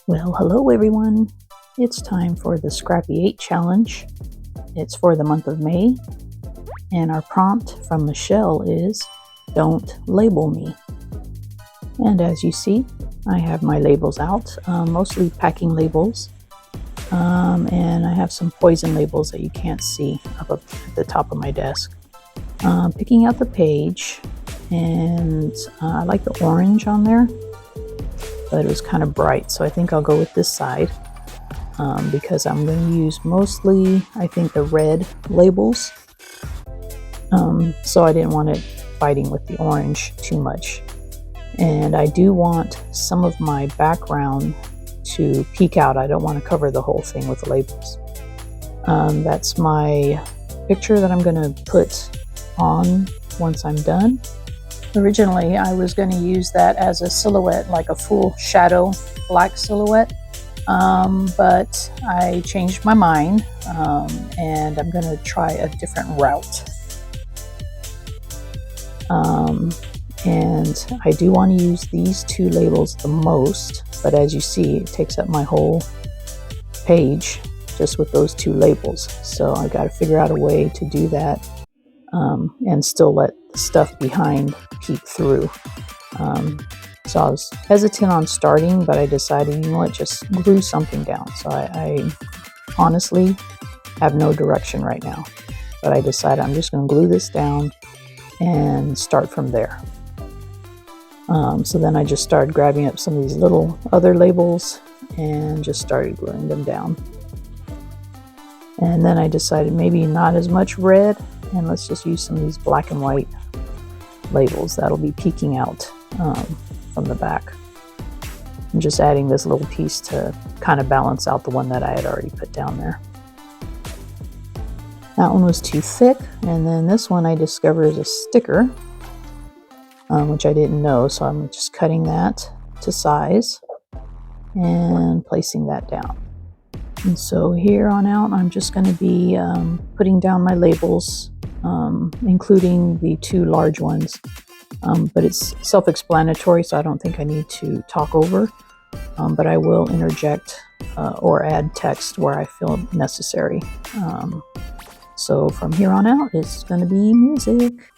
Well, hello everyone. It's time for the Scrappy 8 challenge. It's for the month of May, and our prompt from Michelle is, "Don't label me." And as you see, I have my labels out, mostly packing labels, and I have some poison labels that you can't see up at the top of my desk. Picking out the page, and I like the orange on there, but it was kind of bright, so I think I'll go with this side because I'm going to use mostly, I think, the red labels. So I didn't want it fighting with the orange too much. And I do want some of my background to peek out. I don't want to cover the whole thing with the labels. That's my picture that I'm going to put on once I'm done. Originally, I was going to use that as a silhouette, like a full shadow black silhouette, but I changed my mind, and I'm going to try a different route. And I do want to use these two labels the most, but as you see, it takes up my whole page just with those two labels. So I got to figure out a way to do that and still let the stuff behind peek through. So I was hesitant on starting, but I decided, you know what, just glue something down. So I honestly have no direction right now, but I decided I'm just going to glue this down and start from there. So then I just started grabbing up some of these little other labels and just started gluing them down. And then I decided maybe not as much red, and let's just use some of these black and white labels that'll be peeking out from the back. I'm just adding this little piece to kind of balance out the one that I had already put down there. That one was too thick, and then this one I discovered is a sticker, which I didn't know, so I'm just cutting that to size and placing that down. And so here on out, I'm just going to be putting down my labels, including the two large ones, but it's self-explanatory, so I don't think I need to talk over, but I will interject or add text where I feel necessary. So from here on out, it's going to be music.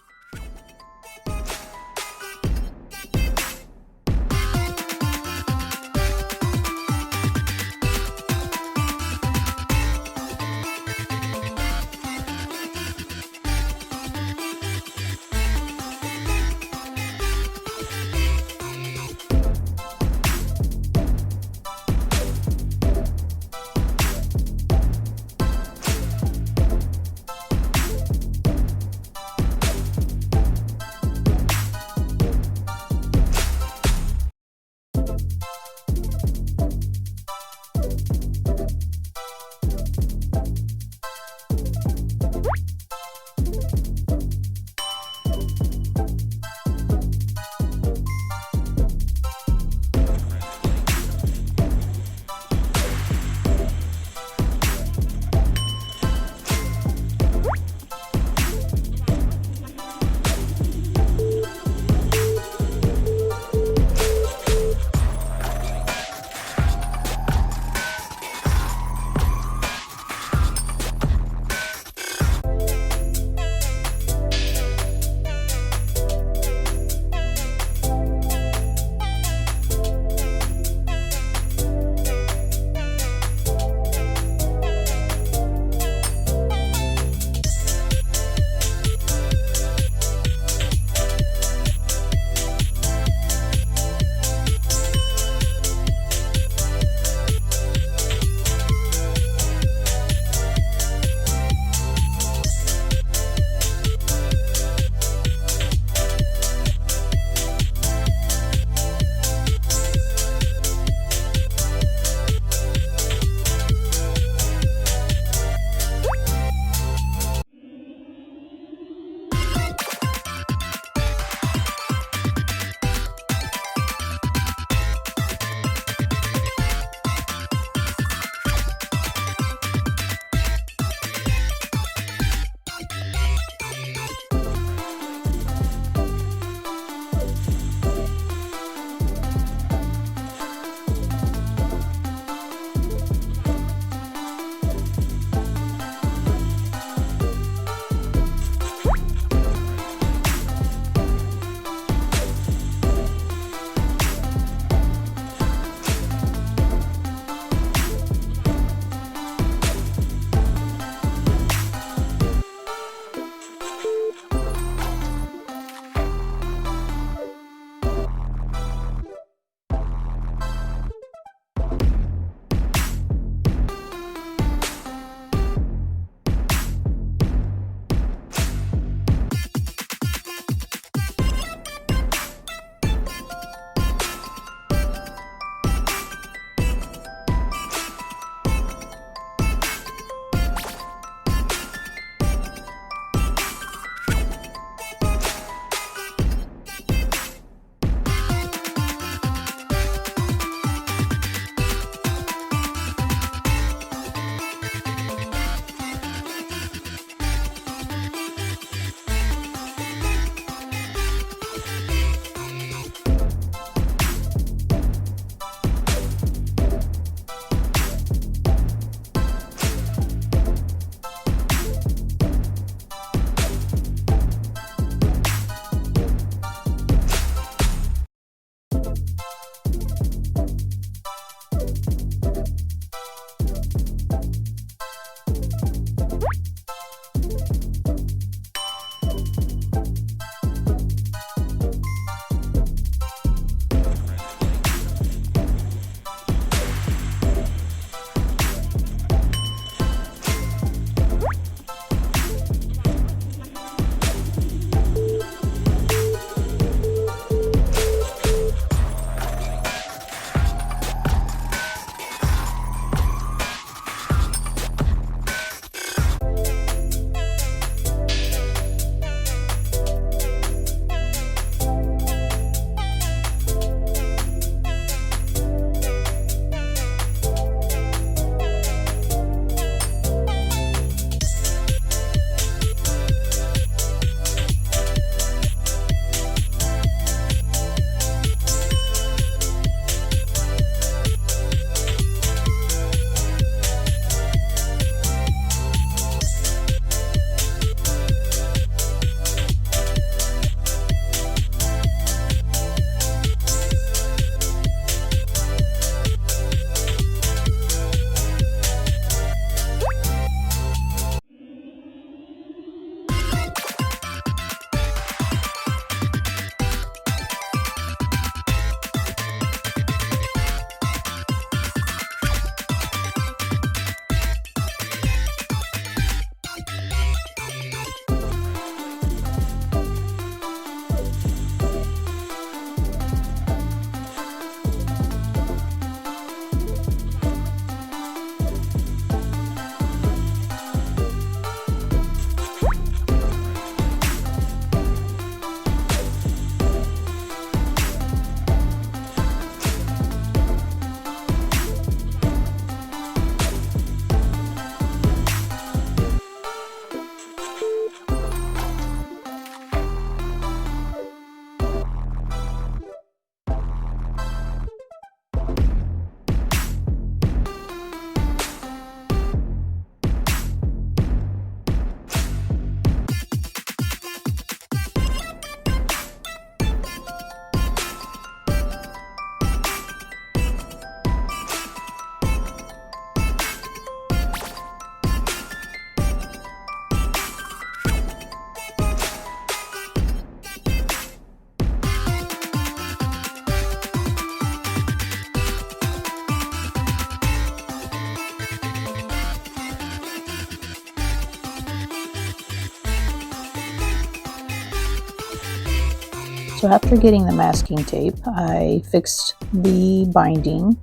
So after getting the masking tape, I fixed the binding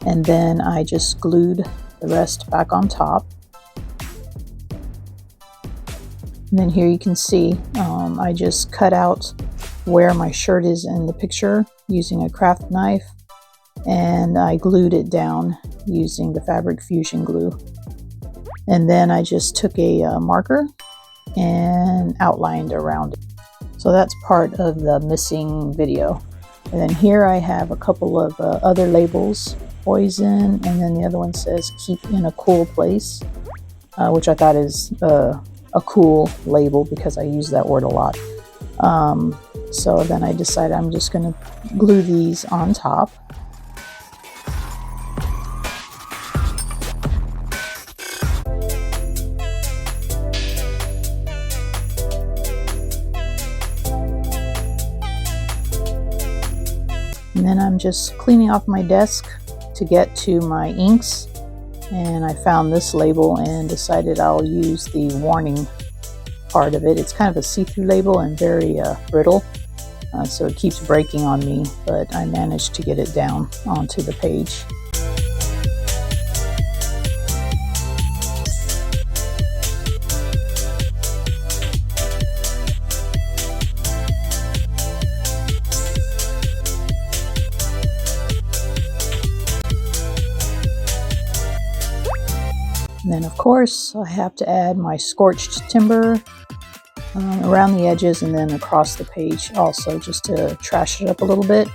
and then I just glued the rest back on top. And then here you can see I just cut out where my shirt is in the picture using a craft knife, and I glued it down using the fabric fusion glue. And then I just took a marker and outlined around it. So that's part of the missing video. And then here I have a couple of other labels, poison, and then the other one says keep in a cool place, which I thought is a cool label because I use that word a lot. So then I decided I'm just going to glue these on top. And then I'm just cleaning off my desk to get to my inks, and I found this label and decided I'll use the warning part of it. It's kind of a see-through label and very brittle, so it keeps breaking on me, but I managed to get it down onto the page. And then of course I have to add my scorched timber around the edges and then across the page also, just to trash it up a little bit,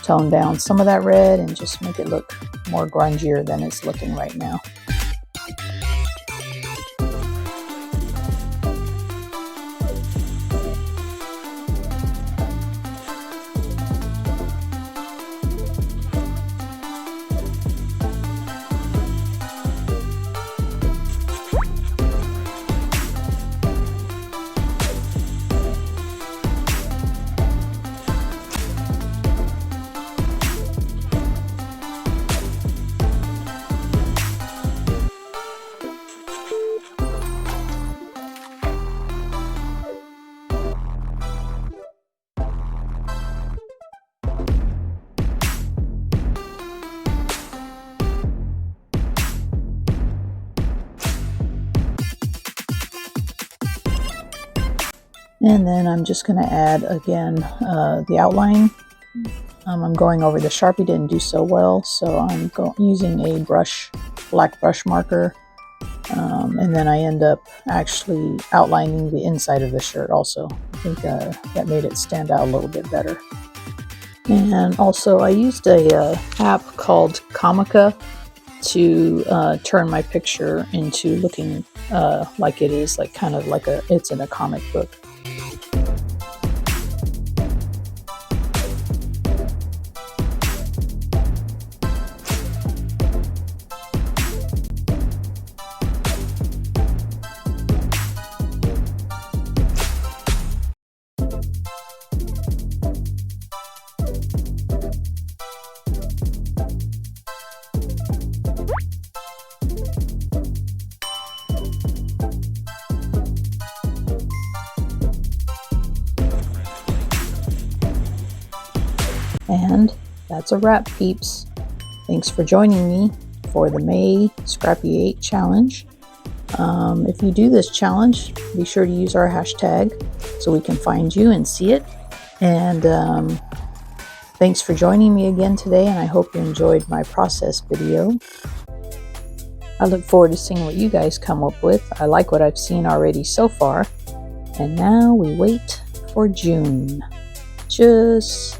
tone down some of that red and just make it look more grungier than it's looking right now. And then I'm just going to add again the outline. I'm going over the Sharpie, didn't do so well, so I'm using a black brush marker, and then I end up actually outlining the inside of the shirt also. I think that made it stand out a little bit better. And also I used a app called Comica to turn my picture into looking like it is, like kind of like it's in a comic book. And that's a wrap, peeps. Thanks for joining me for the May Scrappy 8 challenge. If you do this challenge, be sure to use our hashtag so we can find you and see it. And thanks for joining me again today, and I hope you enjoyed my process video. I look forward to seeing what you guys come up with. I like what I've seen already so far. And now we wait for June. Tschüss.